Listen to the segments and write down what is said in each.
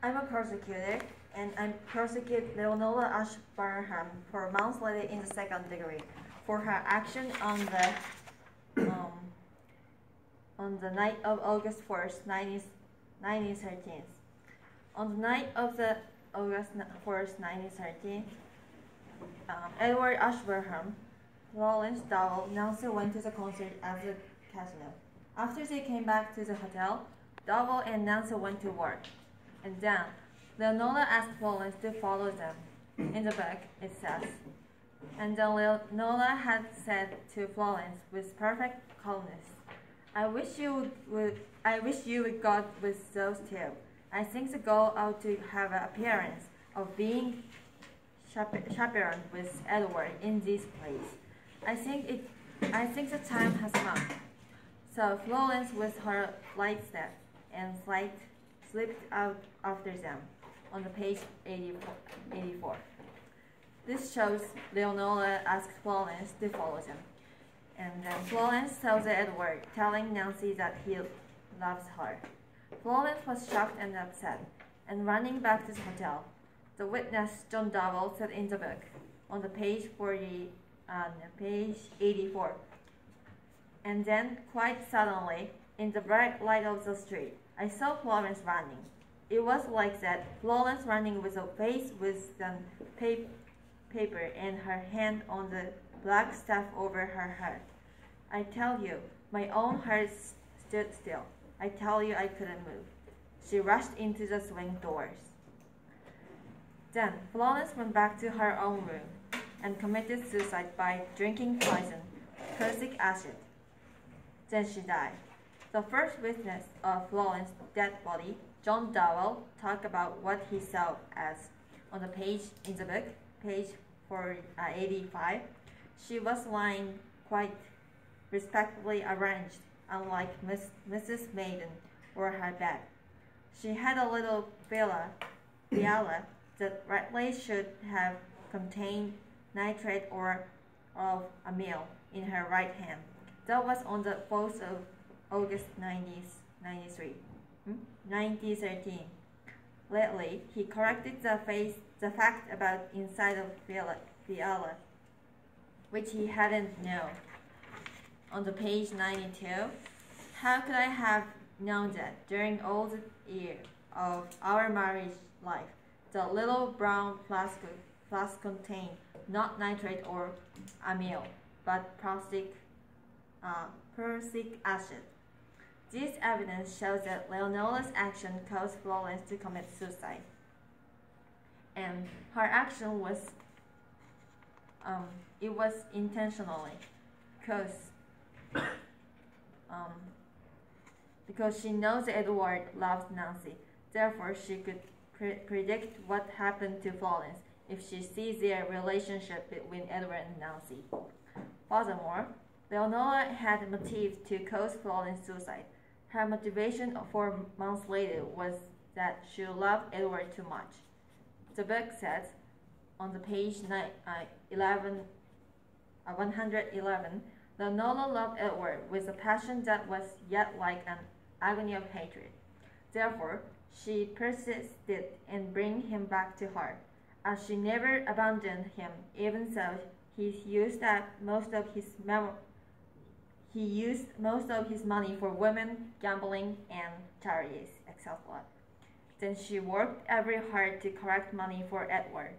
I'm a prosecutor, and I prosecute Leonora Ashburnham for manslaughter in the second degree for her action on the night of August 4th, 1913. On the night of the August 4th, 1913, Edward Ashburnham, Florence Dowell, Nancy went to the concert at the casino. After they came back to the hotel, Dowell and Nancy went to work. And then, Leonora asked Florence to follow them. In the book, it says, and then Leonora had said to Florence with perfect calmness, I wish you would go with those two. I think the girl ought to have an appearance of being chaperoned with Edward in this place. I think the time has come. So Florence, with her light step and slipped out after them on the page 84. This shows Leonora asked Florence to follow them. And then Florence tells Edward, telling Nancy that he loves her. Florence was shocked and upset, and running back to the hotel. The witness, John Dowell, said in the book, on the page 84. And then, quite suddenly, in the bright light of the street, I saw Florence running. It was like that, Florence running with a face with some paper and her hand on the black stuff over her head. I tell you, my own heart stood still. I tell you I couldn't move. She rushed into the swing doors. Then Florence went back to her own room and committed suicide by drinking poison, prussic acid. Then she died. The first witness of Florence's dead body, John Dowell, talked about what he saw as, on the page in the book, page 85, she was lying quite respectably arranged, unlike Mrs. Maiden or her bed. She had a little viola that rightly should have contained nitrate or of amyl in her right hand. That was on the 4th of August 1913. Lately, he corrected the fact about inside of viola, which he hadn't known. On the page 92, how could I have known that during all the year of our marriage life, the little brown flask contained not nitrate or amyl, but prussic acid. This evidence shows that Leonora's action caused Florence to commit suicide, and her action was intentionally, because she knows Edward loves Nancy. Therefore, she could predict what happened to Florence if she sees their relationship between Edward and Nancy. Furthermore, Leonora had motives to cause Florence suicide. Her motivation 4 months later was that she loved Edward too much. The book says, on the page 111, Leonora loved Edward with a passion that was yet like an agony of hatred. Therefore, she persisted in bringing him back to her, as she never abandoned him. Even so, he used most of his money for women, gambling, and charities, etc. Then she worked very hard to collect money for Edward.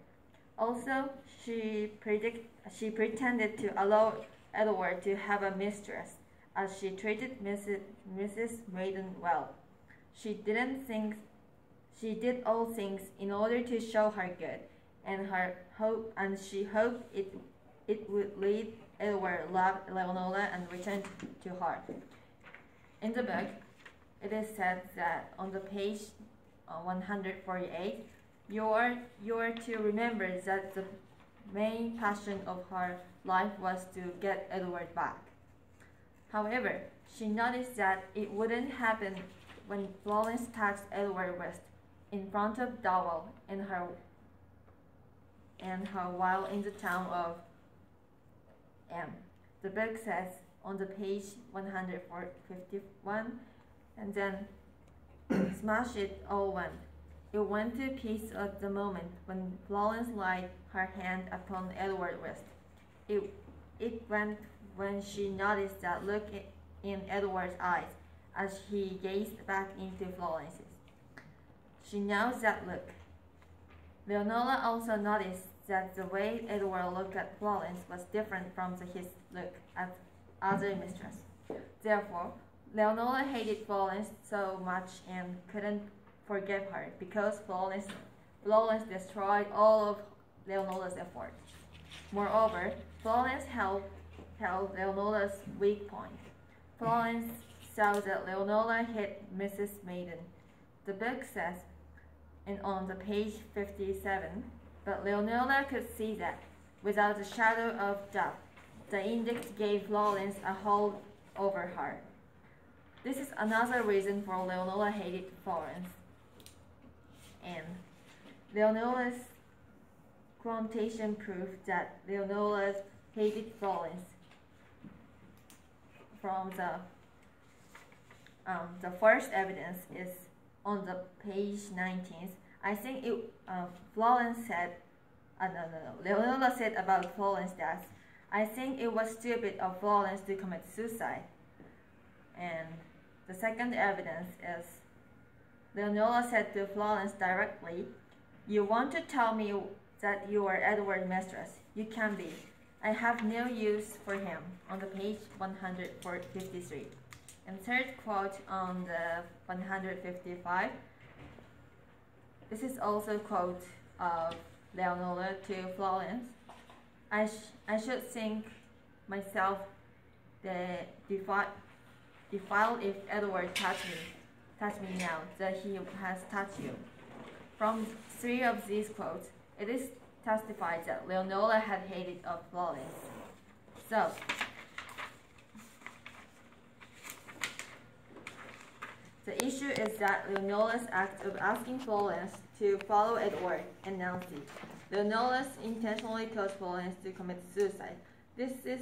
Also, she pretended to allow Edward to have a mistress, as she treated Mrs. Maiden well. She did all things in order to show her good, and she hoped it would lead Edward love Leonora and return to her. In the book, it is said that on the page 148, you are to remember that the main passion of her life was to get Edward back. However, she noticed that it wouldn't happen when Florence touched Edward West in front of Dowell and her while in the town of M. The book says on the page 151, and then smash it all went. It went to pieces at the moment when Florence laid her hand upon Edward's wrist. It went when she noticed that look in Edward's eyes as he gazed back into Florence's. She knows that look. Leonora also noticed that the way Edward looked at Florence was different from his look at other mistress. Therefore, Leonora hated Florence so much and couldn't forgive her because Florence destroyed all of Leonora's efforts. Moreover, Florence held Leonora's weak point. Florence saw that Leonora hit Mrs. Maiden. The book says, and on the page 57, but Leonora could see that, without a shadow of doubt, the index gave Florence a hold over her. This is another reason for Leonora hated Florence. And Leonora's quotation proved that Leonora hated Florence. From the first evidence is on the page 19. I think Florence said, Leonora said about Florence that I think it was stupid of Florence to commit suicide. And the second evidence is Leonora said to Florence directly, "You want to tell me that you are Edward's mistress? You can be. I have no use for him," on the page 153. And third quote on the 155. This is also a quote of Leonora to Florence. I should think myself defiled if Edward touch me now that he has touched you. From three of these quotes, it is testified that Leonora had hated of Florence. So, the issue is that Leonora's act of asking Florence to follow Edward and Nancy. Leonora intentionally caused Florence to commit suicide. This is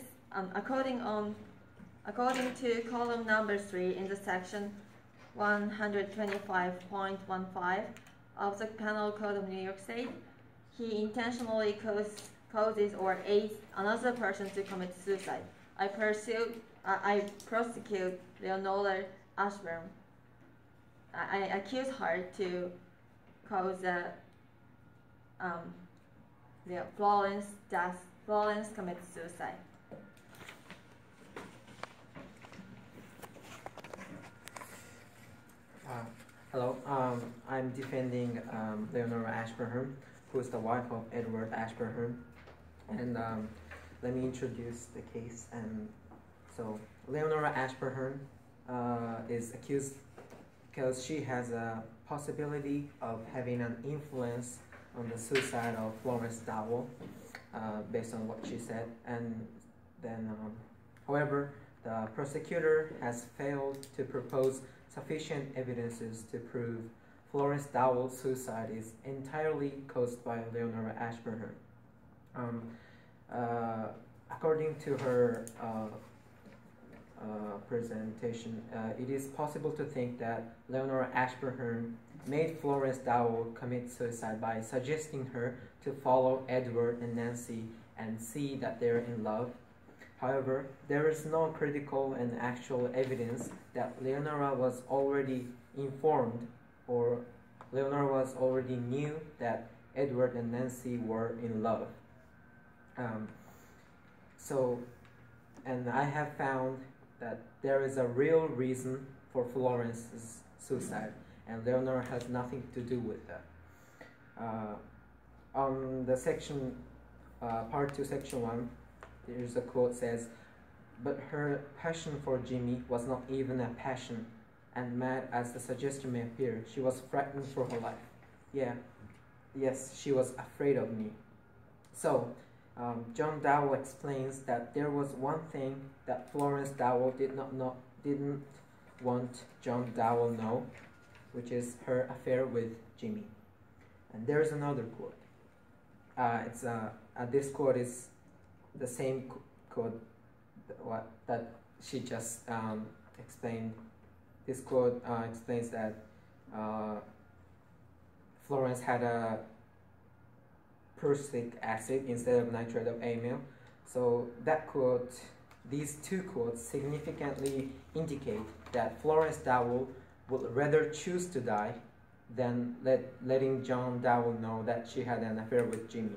according to column number 3 in the section 125.15 of the Penal Code of New York State. He intentionally causes or aids another person to commit suicide. I prosecute Leonora Ashburn. I accuse her to cause Florence commits suicide. Hello, I'm defending Leonora Ashburnham, who is the wife of Edward Ashburnham, and let me introduce the case. And so Leonora Ashburnham is accused because she has a possibility of having an influence on the suicide of Florence Dowell, based on what she said. And then, however, the prosecutor has failed to propose sufficient evidences to prove Florence Dowell's suicide is entirely caused by Leonora Ashburnham. According to her presentation, it is possible to think that Leonora Ashburnham made Florence Dowell commit suicide by suggesting her to follow Edward and Nancy and see that they're in love. However, there is no critical and actual evidence that Leonora was already informed or Leonora was already knew that Edward and Nancy were in love. And I have found that there is a real reason for Florence's suicide, and Leonora has nothing to do with that. On the section, part 2, section 1, there's a quote says, "But her passion for Jimmy was not even a passion, and mad as the suggestion may appear, she was frightened for her life." Yes, she was afraid of me. So, John Dowell explains that there was one thing that Florence Dowell didn't want John Dowell know, which is her affair with Jimmy. And there's another quote. This quote is the same quote that she just explained. This quote explains that Florence had a prussic acid instead of nitrate of amyl. So that quote, these two quotes significantly indicate that Florence Dowell would rather choose to die than letting John Dowell know that she had an affair with Jimmy.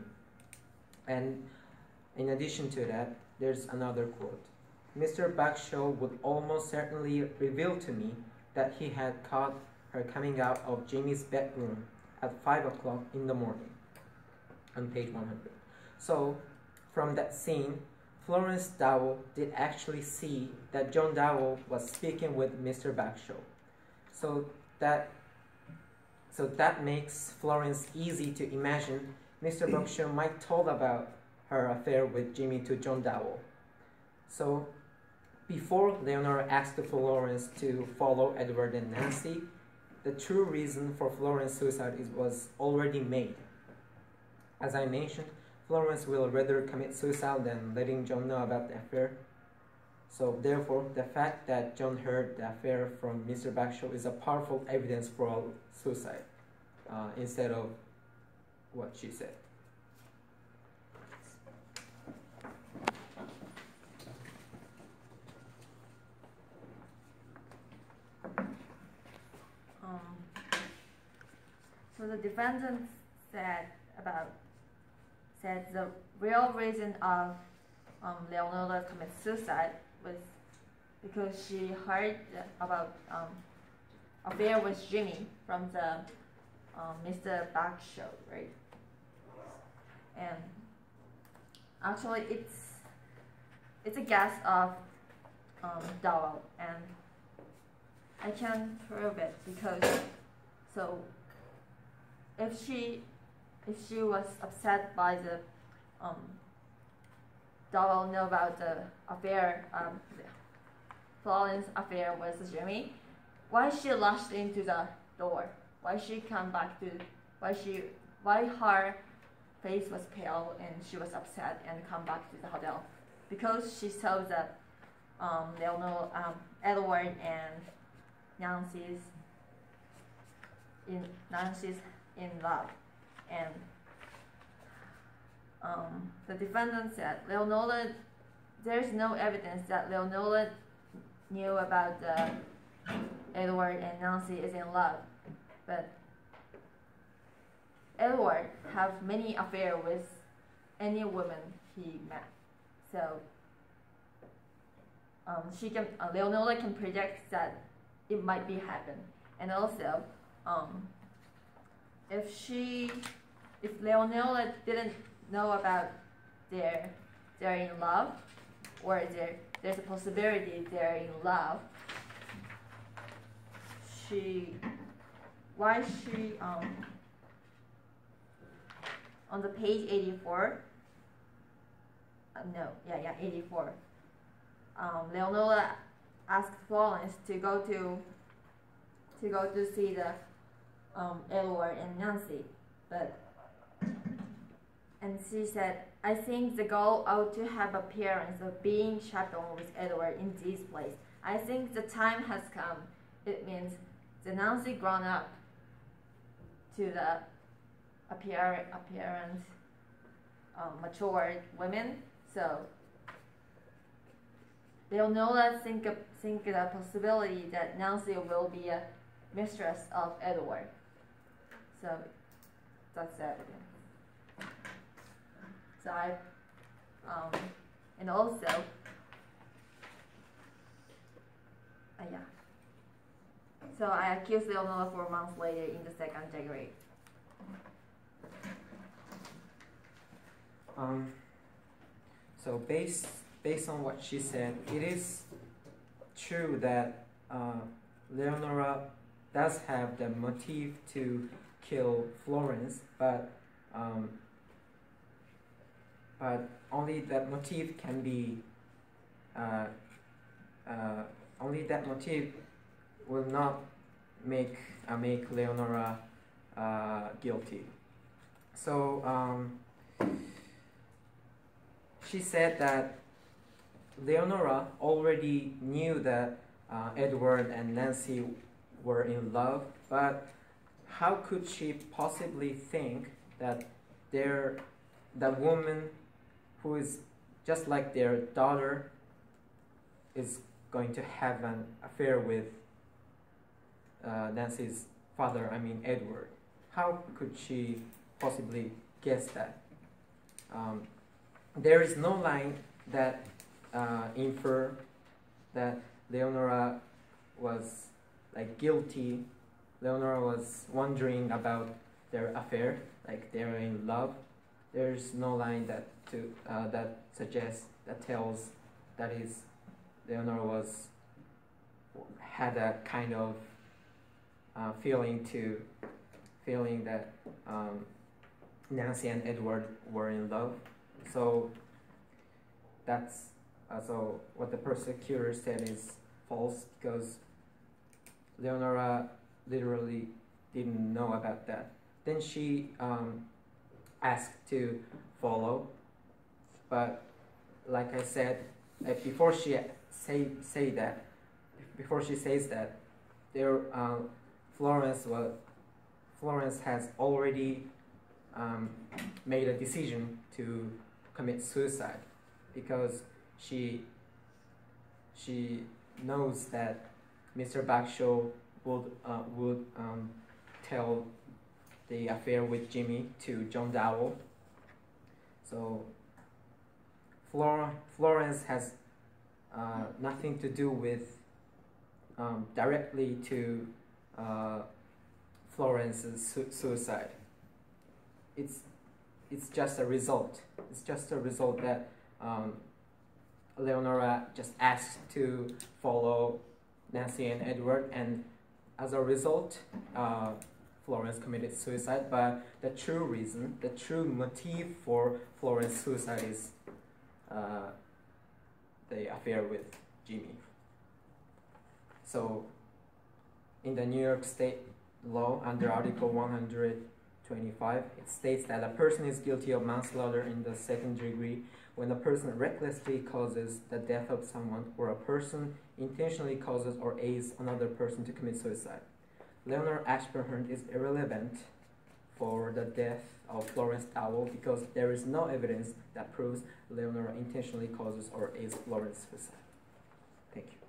And in addition to that, there's another quote. Mr. Bagshaw would almost certainly reveal to me that he had caught her coming out of Jimmy's bedroom at 5 o'clock in the morning, on page 100. So, from that scene, Florence Dowell did actually see that John Dowell was speaking with Mr. Bagshaw. So that makes Florence easy to imagine Mr. Bagshaw might told about her affair with Jimmy to John Dowell. So before Leonora asked Florence to follow Edward and Nancy, the true reason for Florence's suicide was already made. As I mentioned, Florence will rather commit suicide than letting John know about the affair. So therefore, the fact that John heard the affair from Mr. Bagshaw is a powerful evidence for suicide, instead of what she said. So the defendant said the real reason of Leonora commit suicide was because she heard about affair with Jimmy from the Mr. Bagshaw, right? And actually, it's a guess of Dowell, and I can prove it because if she was upset by the Dowell know about the affair, Florence's affair with Jimmy, why she rushed into the door? Why she come back to? Why her face was pale and she was upset and come back to the hotel? Because she saw that Edward and Nancy's in love, and the defendant said Leonora. There's no evidence that Leonora knew about the Edward and Nancy is in love, but Edward have many affairs with any woman he met, so Leonora can predict that it might be happen, and also if Leonora didn't know about they're in love, or there's a possibility they're in love, on the page 84, 84, Leonora asked Florence to go to see the Edward and Nancy, and she said, I think the girl ought to have appearance of being chaperoned with Edward in this place. I think the time has come. It means the Nancy grown up to the appearance matured women. So Leonora think the possibility that Nancy will be a mistress of Edward. So that's evidence. So and also, so I accused Leonora 4 months later in the second degree. So based on what she said, it is true that Leonora does have the motive to kill Florence, but only that motive can be only that motive will not make Leonora guilty. So she said that Leonora already knew that Edward and Nancy were in love, but how could she possibly think that that woman who is just like their daughter is going to have an affair with Nancy's father, I mean Edward? How could she possibly guess that? There is no line that infer that Leonora was like guilty. Leonora was wondering about their affair, like they're in love. There's no line that that suggests, that tells, that is, Leonora had a kind of feeling that Nancy and Edward were in love. So that's so what the prosecutor said is false, because Leonora literally didn't know about that. Then she asked to follow, but like I said, before she says that, there Florence has already made a decision to commit suicide, because she knows that Mr. Bakshaw would tell the affair with Jimmy to John Dowell. So Florence has nothing to do with directly to Florence's suicide. It's just a result. It's just a result that Leonora just asked to follow Nancy and Edward, and as a result, Florence committed suicide. But the true reason, the true motive for Florence's suicide is the affair with Jimmy. So, in the New York State law, under Article 125, it states that a person is guilty of manslaughter in the second degree when a person recklessly causes the death of someone, or a person intentionally causes or aids another person to commit suicide. Leonora Ashburnham is irrelevant for the death of Florence Dowell, because there is no evidence that proves Leonora intentionally causes or aids Florence's suicide. Thank you.